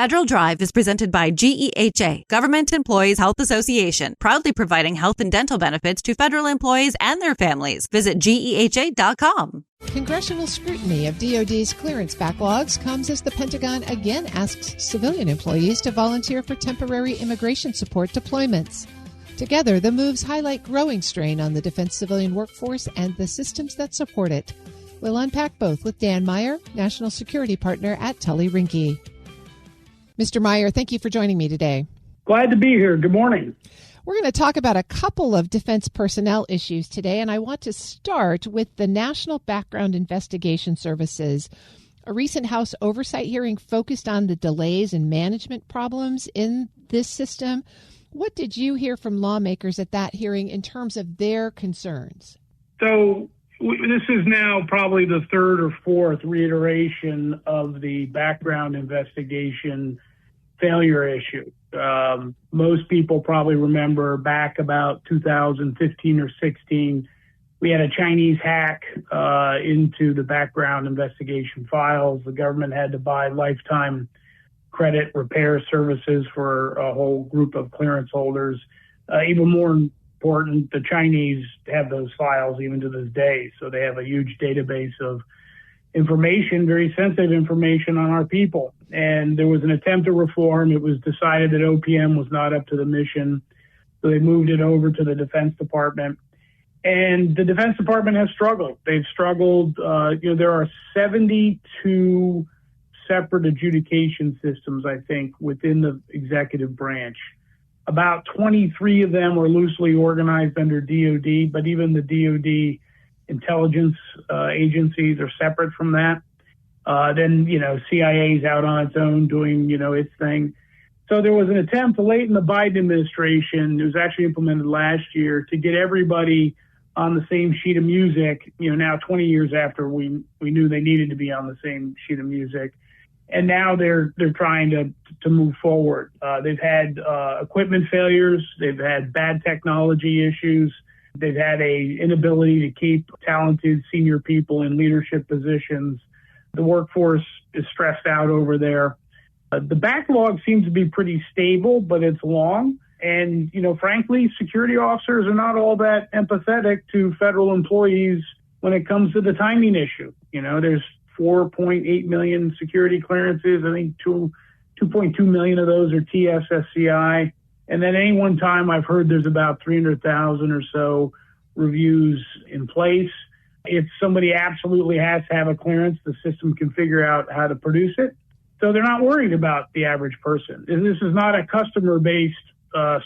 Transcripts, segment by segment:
Federal Drive is presented by GEHA, Government Employees Health Association, proudly providing health and dental benefits to federal employees and their families. Visit GEHA.com. Congressional scrutiny of DoD's clearance backlogs comes as the Pentagon again asks civilian employees to volunteer for temporary immigration support deployments. Together, the moves highlight growing strain on the defense civilian workforce and the systems that support it. We'll unpack both with Dan Meyer, National Security Partner at Tully Rinckey. Mr. Meyer, thank you for joining me today. Glad to be here. Good morning. We're going to talk about a couple of defense personnel issues today, and I want to start with the National Background Investigation Services. A recent House oversight hearing focused on the delays and management problems in this system. What did you hear from lawmakers at that hearing in terms of their concerns? So this is now probably the third or fourth reiteration of the background investigation failure issue. Most people probably remember back about 2015 or 16, we had a Chinese hack into the background investigation files. The government had to buy lifetime credit repair services for a whole group of clearance holders. Even more important, the Chinese have those files even to this day. So they have a huge database of information, very sensitive information on our people. And there was an attempt to reform. It was decided that OPM was not up to the mission. So they moved it over to the Defense Department. And the Defense Department has struggled. They've struggled. There are 72 separate adjudication systems, I think, within the executive branch. About 23 of them are loosely organized under DOD, but even the DOD intelligence agencies are separate from that. Then, CIA is out on its own doing, its thing. So there was an attempt late in the Biden administration, it was actually implemented last year, to get everybody on the same sheet of music, now 20 years after we knew they needed to be on the same sheet of music. And now they're trying to move forward. They've had equipment failures. They've had bad technology issues. They've had a inability to keep talented senior people in leadership positions. The workforce is stressed out over there. The backlog seems to be pretty stable, but it's long. And, frankly, security officers are not all that empathetic to federal employees when it comes to the timing issue. There's 4.8 million security clearances. I think 2.2 million of those are TSSCI. And then any one time I've heard there's about 300,000 or so reviews in place. If somebody absolutely has to have a clearance, the system can figure out how to produce it. So they're not worried about the average person. And this is not a customer-based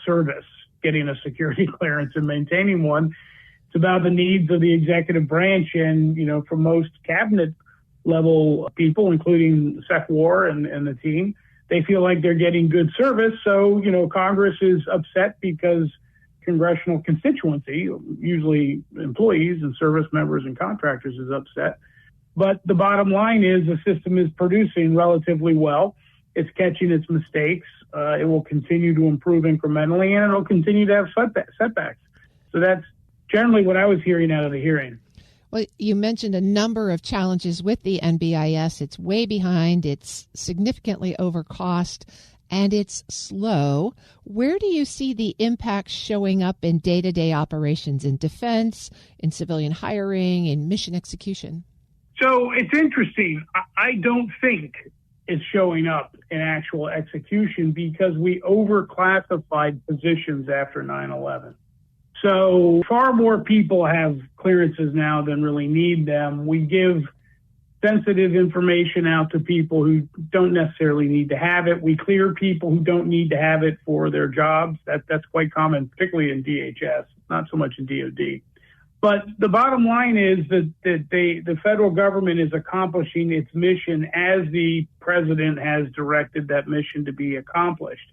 service, getting a security clearance and maintaining one. It's about the needs of the executive branch. And, for most cabinet level people, including Sec War and the team, they feel like they're getting good service. So, Congress is upset because congressional constituency, usually employees and service members and contractors, is upset. But the bottom line is the system is producing relatively well. It's catching its mistakes. It will continue to improve incrementally, and it'll continue to have setbacks. So that's generally what I was hearing out of the hearing. Well, you mentioned a number of challenges with the NBIS. It's way behind, it's significantly over cost, and it's slow. Where do you see the impacts showing up in day-to-day operations in defense, in civilian hiring, in mission execution? So it's interesting. I don't think it's showing up in actual execution because we overclassified positions after 9/11. So far more people have clearances now than really need them. We give sensitive information out to people who don't necessarily need to have it. We clear people who don't need to have it for their jobs. That's quite common, particularly in DHS, not so much in DOD. But the bottom line is that the federal government is accomplishing its mission as the president has directed that mission to be accomplished.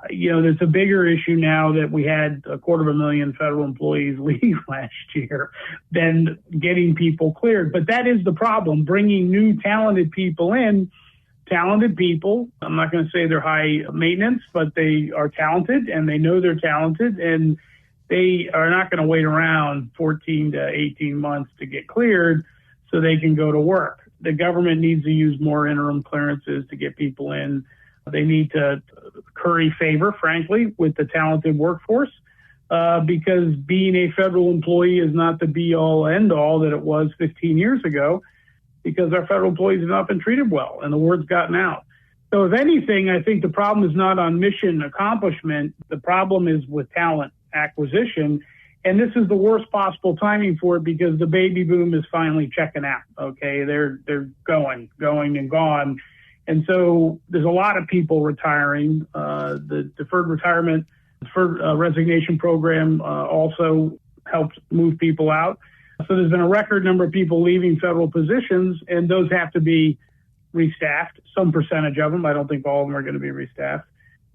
There's a bigger issue now that we had 250,000 federal employees leave last year than getting people cleared. But that is the problem, bringing new talented people in. Talented people, I'm not going to say they're high maintenance, but they are talented and they know they're talented, and they are not going to wait around 14 to 18 months to get cleared so they can go to work. The government needs to use more interim clearances to get people in. They need to curry favor, frankly, with the talented workforce, because being a federal employee is not the be-all, end-all that it was 15 years ago, because our federal employees have not been treated well, and the word's gotten out. So if anything, I think the problem is not on mission accomplishment. The problem is with talent acquisition. And this is the worst possible timing for it because the baby boom is finally checking out. Okay, they're going and gone. And so there's a lot of people retiring. The deferred resignation program also helps move people out. So there's been a record number of people leaving federal positions, and those have to be restaffed. Some percentage of them. I don't think all of them are going to be restaffed.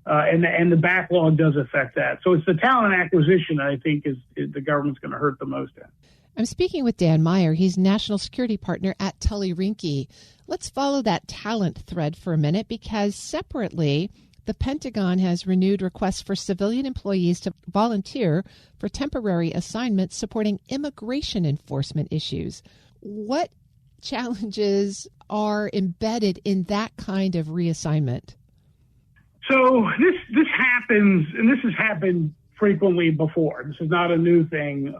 And the backlog does affect that. So it's the talent acquisition I think is the government's going to hurt the most at. I'm speaking with Dan Meyer. He's National Security Partner at Tully Rinckey. Let's follow that talent thread for a minute because separately, the Pentagon has renewed requests for civilian employees to volunteer for temporary assignments supporting immigration enforcement issues. What challenges are embedded in that kind of reassignment? So this happens, and this has happened frequently before. This is not a new thing.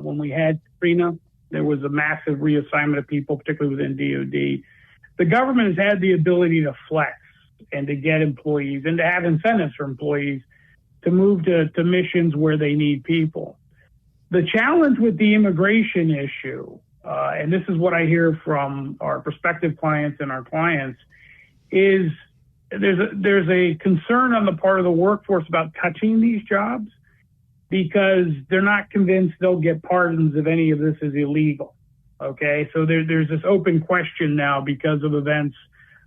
When we had Katrina, there was a massive reassignment of people, particularly within DOD. The government has had the ability to flex and to get employees and to have incentives for employees to move to missions where they need people. The challenge with the immigration issue, and this is what I hear from our prospective clients and our clients, is there's a concern on the part of the workforce about touching these jobs because they're not convinced they'll get pardons if any of this is illegal. Okay, so there's this open question now because of events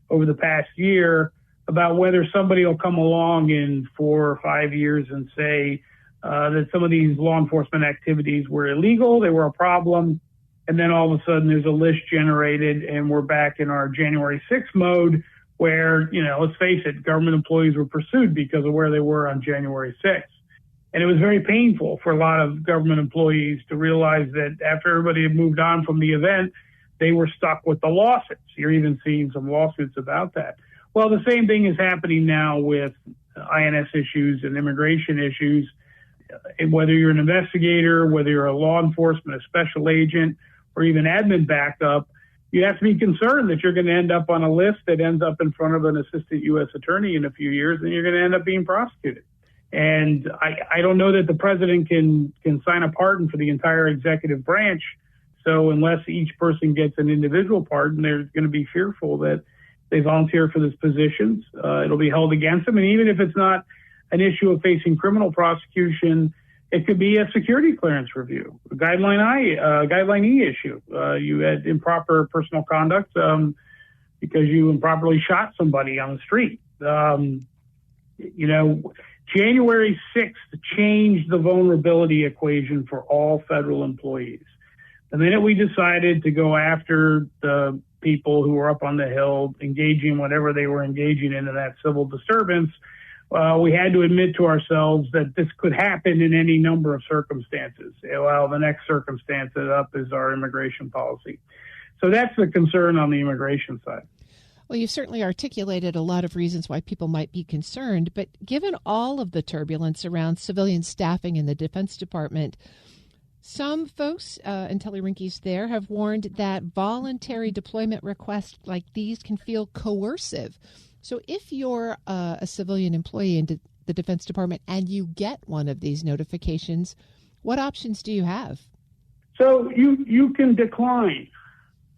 over the past year about whether somebody will come along in 4 or 5 years and say that some of these law enforcement activities were illegal, they were a problem, and then all of a sudden there's a list generated and we're back in our January 6th mode where, let's face it, government employees were pursued because of where they were on January 6th. And it was very painful for a lot of government employees to realize that after everybody had moved on from the event, they were stuck with the lawsuits. You're even seeing some lawsuits about that. Well, the same thing is happening now with INS issues and immigration issues. Whether you're an investigator, whether you're a law enforcement, a special agent, or even admin backup, you have to be concerned that you're going to end up on a list that ends up in front of an assistant U.S. attorney in a few years, and you're going to end up being prosecuted. And I don't know that the president can sign a pardon for the entire executive branch. So unless each person gets an individual pardon, they're going to be fearful that they volunteer for these positions. It'll be held against them. And even if it's not an issue of facing criminal prosecution, it could be a security clearance review, a Guideline E issue. You had improper personal conduct because you improperly shot somebody on the street. January 6th changed the vulnerability equation for all federal employees. The minute we decided to go after the people who were up on the Hill, engaging whatever they were engaging in that civil disturbance, we had to admit to ourselves that this could happen in any number of circumstances. Well, the next circumstance up is our immigration policy. So that's the concern on the immigration side. Well, you've certainly articulated a lot of reasons why people might be concerned, but given all of the turbulence around civilian staffing in the Defense Department, some folks, and Tully Rinckey's there, have warned that voluntary deployment requests like these can feel coercive. So if you're a civilian employee in the Defense Department and you get one of these notifications, what options do you have? So you can decline,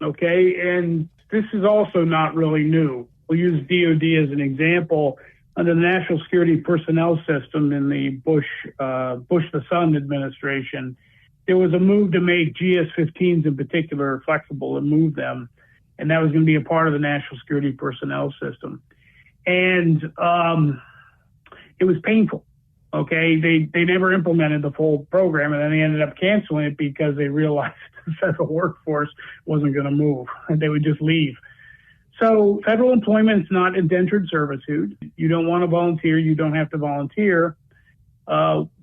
okay? And this is also not really new. We'll use DOD as an example. Under the National Security Personnel System in the Bush the Son administration, there was a move to make GS-15s in particular flexible and move them. And that was going to be a part of the National Security Personnel System. And it was painful, okay? They never implemented the full program, and then they ended up canceling it because they realized the federal workforce wasn't going to move, and they would just leave. So federal employment is not indentured servitude. You don't want to volunteer, you don't have to volunteer.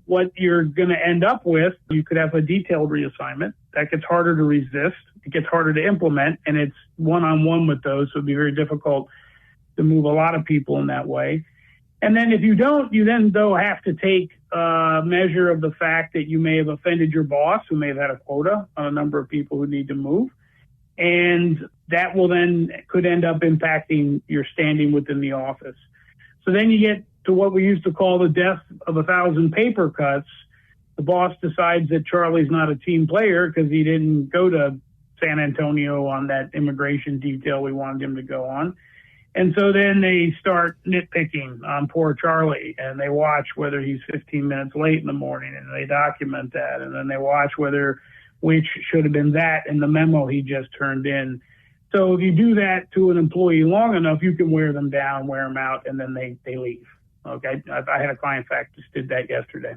What you're going to end up with, you could have a detailed reassignment. That gets harder to resist. It gets harder to implement, and it's one-on-one with those, so it'd be very difficult to move a lot of people in that way. And then if you don't, you then, though, have to take measure of the fact that you may have offended your boss, who may have had a quota on a number of people who need to move. And that will then could end up impacting your standing within the office. So then you get to what we used to call the death of 1,000 paper cuts. The boss decides that Charlie's not a team player because he didn't go to San Antonio on that immigration detail we wanted him to go on. And so then they start nitpicking on poor Charlie, and they watch whether he's 15 minutes late in the morning, and they document that. And then they watch which should have been that in the memo he just turned in. So if you do that to an employee long enough, you can wear them down, wear them out, and then they leave. Okay. I had a client, in fact, just did that yesterday.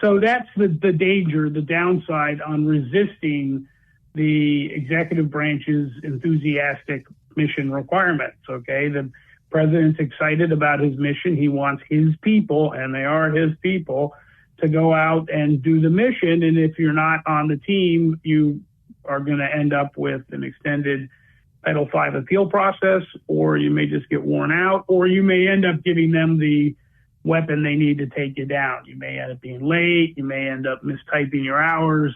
So that's the danger, the downside on resisting the executive branch's enthusiastic mission requirements. Okay. The president's excited about his mission. He wants his people, and they are his people, to go out and do the mission. And if you're not on the team, you are going to end up with an extended Title V appeal process, or you may just get worn out, or you may end up giving them the weapon they need to take you down. You may end up being late. You may end up mistyping your hours,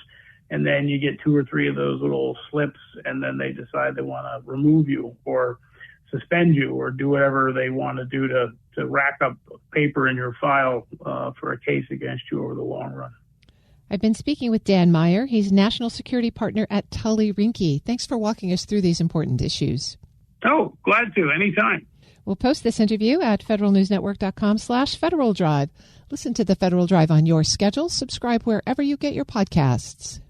and then you get 2 or 3 of those little slips, and then they decide they want to remove you or suspend you or do whatever they want to do to rack up paper in your file for a case against you over the long run. I've been speaking with Dan Meyer. He's National Security Partner at Tully Rinckey. Thanks for walking us through these important issues. Oh, glad to. Anytime. We'll post this interview at federalnewsnetwork.com/Federal Drive. Listen to the Federal Drive on your schedule. Subscribe wherever you get your podcasts.